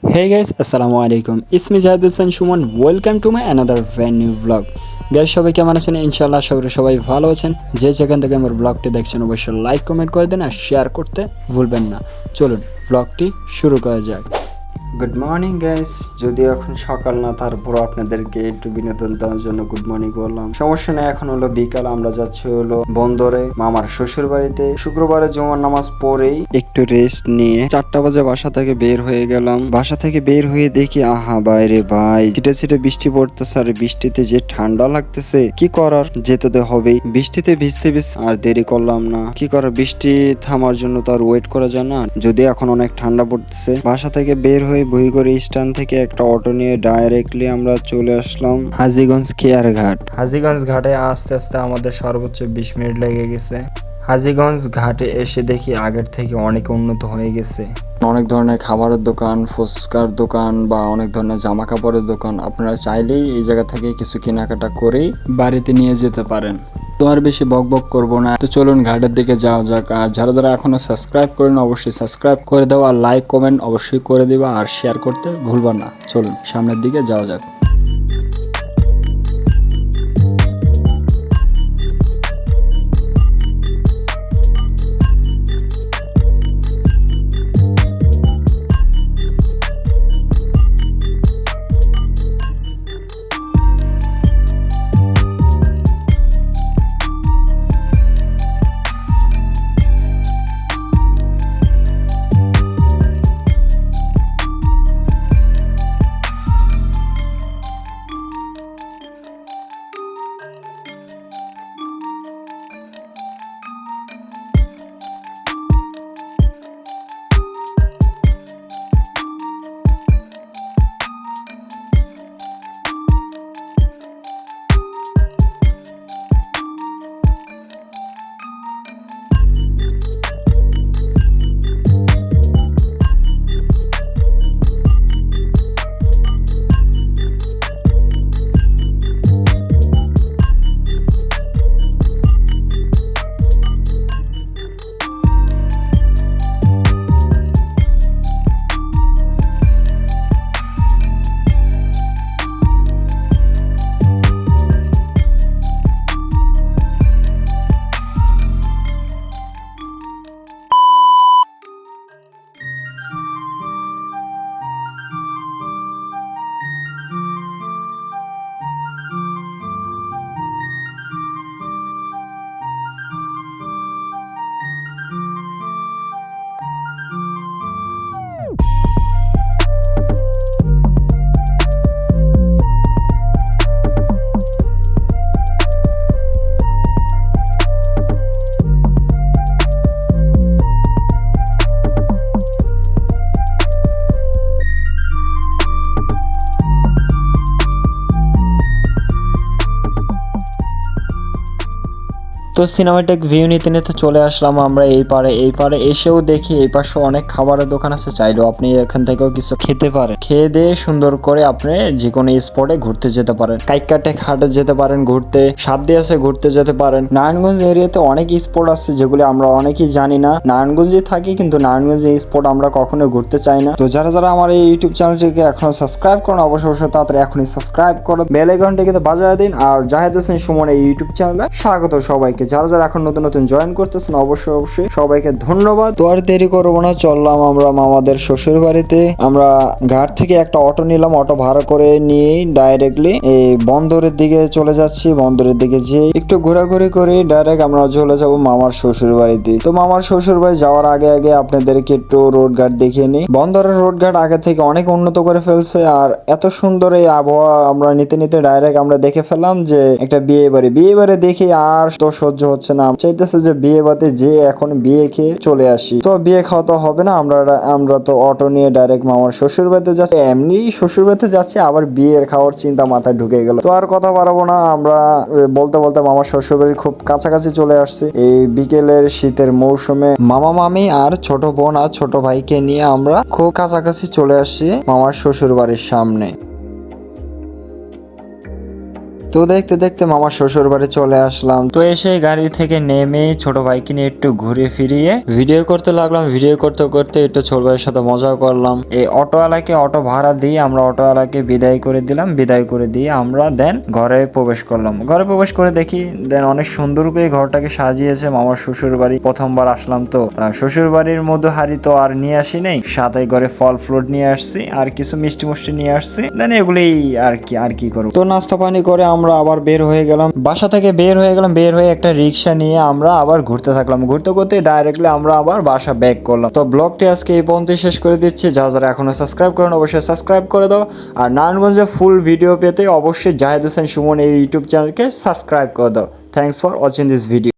Hey guys, Assalamu alaikum. It's me Jahid Hussain Shuman. Welcome to my another brand new vlog. Guys সবাই কেমন আছেন? ইনশাআল্লাহ আশা করি সবাই ভালো আছেন। যে যেখান থেকে আমার ব্লগটি দেখছেন অবশ্যই লাইক কমেন্ট করে দেন আর শেয়ার করতে ভুলবেন না। চলুন ব্লগটি শুরু করা যাক। গুড মর্নিং গাইস, যদিও এখন সকাল না, তারপর আপনাদেরকে একটু বিনোদন দেওয়ার জন্য গুড মর্নিং বললাম। সমস্যা নেই, এখন হলো বিকাল, আমরা যাচ্ছি হলো বন্দরে মামার শ্বশুর বাড়িতে। শুক্রবারে জুমার নামাজ পড়েই একটু রেস্ট নিয়ে 4টা বাজে বাসা থেকে বের হয়ে গেলাম। বাসা থেকে বের হয়ে দেখি আহা বাইরে ভাই ছিটে ছিটে বৃষ্টি পড়তেছে, আর বৃষ্টিতে যে ঠান্ডা লাগতেছে, কি করার, যেতে তো হবেই। বৃষ্টিতে ভিজতে ভিজতে আর দেরি করলাম না, কি করার, বৃষ্টি থামার জন্য তো আর ওয়েট করা যায় না। যদিও এখন অনেক ঠান্ডা পড়তেছে। বাসা থেকে বের হয়ে বইগুড়ি স্ট্যান্ড থেকে একটা অটো নিয়ে ডাইরেক্টলি আমরা চলে আসলাম হাজীগঞ্জ খেয়ার ঘাট। হাজীগঞ্জ ঘাটে আস্তে আস্তে আমাদের সর্বোচ্চ 20 মিনিট লেগে গেছে। হাজীগঞ্জ ঘাটে এসে দেখি আগের থেকে অনেক উন্নত হয়ে গেছে। অনেক ধরনের খাবারের দোকান, ফুচকার দোকান বা অনেক ধরনের জামা কাপড়ের দোকান, আপনারা চাইলেই এই জায়গা থেকে কিছু কেনাকাটা করেই বাড়িতে নিয়ে যেতে পারেন। তো আর বেশি বক বক করবো না, তো চলুন ঘাটের দিকে যাওয়া যাক। আর যারা যারা এখনো সাবস্ক্রাইব করেন অবশ্যই সাবস্ক্রাইব করে দেওয়া, লাইক কমেন্ট অবশ্যই করে দিবা আর শেয়ার করতে ভুলবা না। চলুন সামনের দিকে যাওয়া যাক। তো সিনেমাটিক ভিউ নিতে নিতে চলে আসলাম আমরা এই পারে এসেও দেখি এই পাশে অনেক খাবারের দোকান আছে, চাইলেও আপনি এখান থেকেও কিছু খেতে পারেন। খেয়ে দিয়ে সুন্দর করে আপনি যে কোনো স্পটে ঘুরতে যেতে পারেন। কাইকাটেক হাটে যেতে পারেন ঘুরতে, সাবদি আছে ঘুরতে যেতে পারেন। নারায়ণগঞ্জ এরিয়াতে অনেক স্পট আছে যেগুলি আমরা অনেকেই জানি না। নারায়ণগঞ্জে থাকি কিন্তু নারায়ণগঞ্জে স্পট আমরা কখনো ঘুরতে চাই না। তো যারা যারা আমার এই ইউটিউব চ্যানেলটিকে এখনো সাবস্ক্রাইব করেন অবশ্যই তাড়াতাড়ি এখনই সাবস্ক্রাইব করুন, বেল আইকনটিকে বাজিয়ে দিন। আর জাহিদ হোসেন সুমন এই ইউটিউব চ্যানেলে স্বাগত সবাইকে। যারা যারা এখন নতুন নতুন জয়েন করতেছেন অবশ্যই সবাইকে ধন্যবাদ। তো আর দেরি করবো না, চললাম আমরা মামাদের শ্বশুর বাড়িতে। আমরা ঘাট থেকে একটা অটো নিলাম, অটো ভাড়া করে নিয়ে ডাইরেক্টলি এই বন্দরের দিকে চলে যাচ্ছি। বন্দরের দিকে যেয়ে একটু ঘোরাঘুরি করে ডাইরেক্ট আমরা চলে যাব মামার শ্বশুর বাড়িতে। তো মামার শ্বশুর বাড়ি যাওয়ার আগে আগে আপনাদেরকে একটু রোড ঘাট দেখিয়ে নিই। বন্দরের রোড ঘাট আগে থেকে অনেক উন্নত করে ফেলছে, আর এত সুন্দর এই আবহাওয়া আমরা নিতে নিতে ডাইরেক্ট আমরা দেখে ফেললাম যে একটা বিয়ে বাড়ি দেখে আর তো সহ্য হচ্ছে না, চাইতেছে যে বিয়ে বাড়িতে যে এখন বিয়ে খেয়ে চলে আসি। তো বিয়ে খাওয়া তো হবে না, আমরা তো অটো নিয়ে ডাইরেক্ট মামার শ্বশুর বাড়িতে যাচ্ছি। এমনি শ্বশুর বাড়িতে যাচ্ছি, আবার বিয়ের খাওয়ার চিন্তা মাথায় ঢুকে গেল। তো আর কথা বাড়াবো না, আমরা বলতে বলতে মামার শ্বশুর বাড়ি খুব কাছাকাছি চলে আসছি। এই বিকেলের শীতের মৌসুমে মামা মামি আর ছোট বোন আর ছোট ভাইকে নিয়ে আমরা খুব কাছাকাছি চলে আসছি মামার শ্বশুর বাড়ির সামনে। তো দেখতে দেখতে মামার শ্বশুর বাড়ি চলে আসলাম। তো এসে গাড়ি থেকে নেমে ছোট ভাইকে নিয়ে একটু ঘুরে ফিরিয়ে ভিডিও করতে লাগলাম। ভিডিও করতে করতে একটু ছোট ভাইয়ের সাথে মজা করলাম। এই অটোওয়ালাকে অটো ভাড়া দিয়ে আমরা অটোওয়ালাকে বিদায় করে দিলাম। বিদায় করে দিয়ে আমরা দেন ঘরে প্রবেশ করলাম। ঘরে প্রবেশ করে দেখি দেন অনেক সুন্দর করে ঘরটাকে সাজিয়েছে মামার শ্বশুর বাড়ি। প্রথমবার আসলাম তো শ্বশুর বাড়ির মধ্যে হাড়ি তো আর নিয়ে আসি নাই, সাথে ঘরে ফল ফ্রুট নিয়ে আসছি আর কিছু মিষ্টি মুষ্টি নিয়ে আসছি। দেন এগুলোই আর কি করবো। তো নাস্তা পানি করে আমরা আবার বের হয়ে গেলাম, বাসা থেকে বের হয়ে গেলাম। বের হয়ে একটা রিক্সা নিয়ে আমরা আবার ঘুরতে থাকলাম। ঘুরতে করতে ডাইরেক্টলি আমরা আবার বাসা ব্যাক করলাম। তো ব্লগটি আজকে এই পর্যন্ত শেষ করে দিচ্ছি। যারা এখনো সাবস্ক্রাইব করেন অবশ্যই সাবস্ক্রাইব করে দাও। আর নারায়ণগঞ্জে ফুল ভিডিও পেতে অবশ্যই জাহেদ হোসেন সুমন এই ইউটিউব চ্যানেলকে সাবস্ক্রাইব করে দাও। Thanks for watching this video.